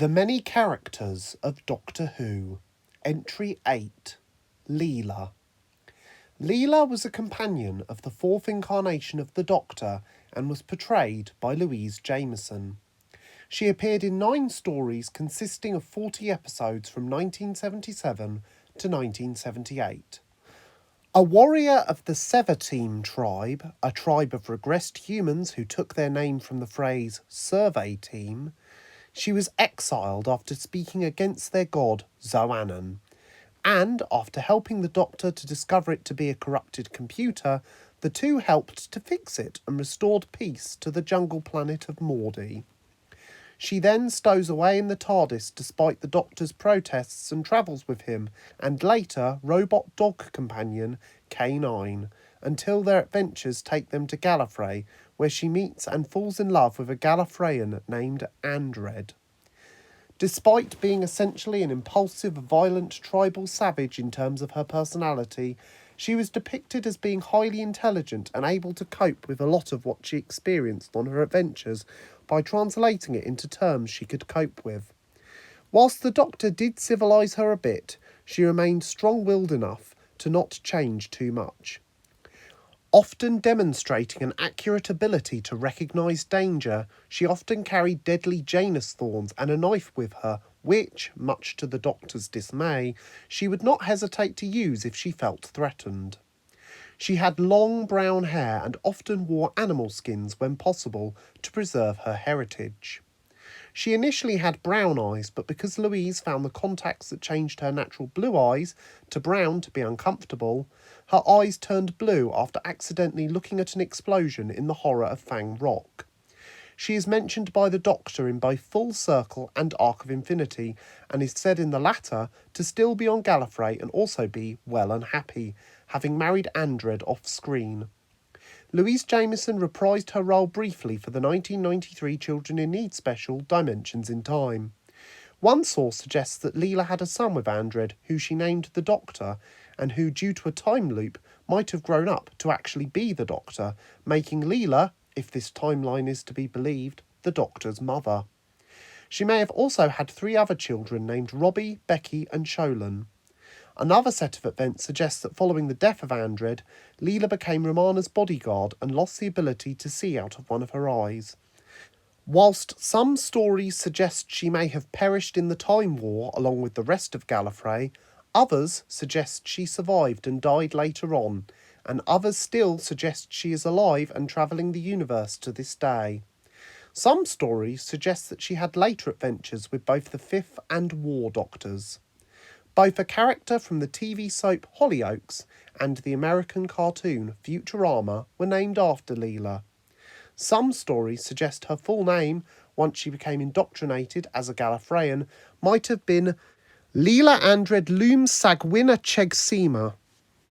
The Many Characters of Doctor Who. Entry 8. Leela. Leela was a companion of the fourth incarnation of the Doctor and was portrayed by Louise Jameson. She appeared in 9 stories consisting of 40 episodes from 1977 to 1978. A warrior of the Sever-Team tribe, a tribe of regressed humans who took their name from the phrase survey team, she was exiled after speaking against their god, Zoannon, and after helping the Doctor to discover it to be a corrupted computer, the two helped to fix it and restored peace to the jungle planet of Mordi. She then stows away in the TARDIS despite the Doctor's protests and travels with him, and later robot dog companion K9, until their adventures take them to Gallifrey, where she meets and falls in love with a Gallifreyan named Andred. Despite being essentially an impulsive, violent tribal savage in terms of her personality, she was depicted as being highly intelligent and able to cope with a lot of what she experienced on her adventures by translating it into terms she could cope with. Whilst the Doctor did civilise her a bit, she remained strong-willed enough to not change too much. Often demonstrating an accurate ability to recognise danger, she often carried deadly Janus thorns and a knife with her, which, much to the Doctor's dismay, she would not hesitate to use if she felt threatened. She had long brown hair and often wore animal skins when possible to preserve her heritage. She initially had brown eyes, but because Louise found the contacts that changed her natural blue eyes to brown to be uncomfortable, her eyes turned blue after accidentally looking at an explosion in the horror of Fang Rock. She is mentioned by the Doctor in both Full Circle and Arc of Infinity, and is said in the latter to still be on Gallifrey and also be well and happy, having married Andred off-screen. Louise Jameson reprised her role briefly for the 1993 Children in Need special Dimensions in Time. One source suggests that Leela had a son with Andred, who she named the Doctor, and who, due to a time loop, might have grown up to actually be the Doctor, making Leela, if this timeline is to be believed, the Doctor's mother. She may have also had 3 other children named Robbie, Becky and Sholin. Another set of events suggests that following the death of Andred, Leela became Romana's bodyguard and lost the ability to see out of one of her eyes. Whilst some stories suggest she may have perished in the Time War along with the rest of Gallifrey, others suggest she survived and died later on, and others still suggest she is alive and travelling the universe to this day. Some stories suggest that she had later adventures with both the Fifth and War Doctors. Both a character from the TV soap Hollyoaks and the American cartoon Futurama were named after Leela. Some stories suggest her full name, once she became indoctrinated as a Gallifreyan, might have been Leela Andred Loom Sagwina Chegsima.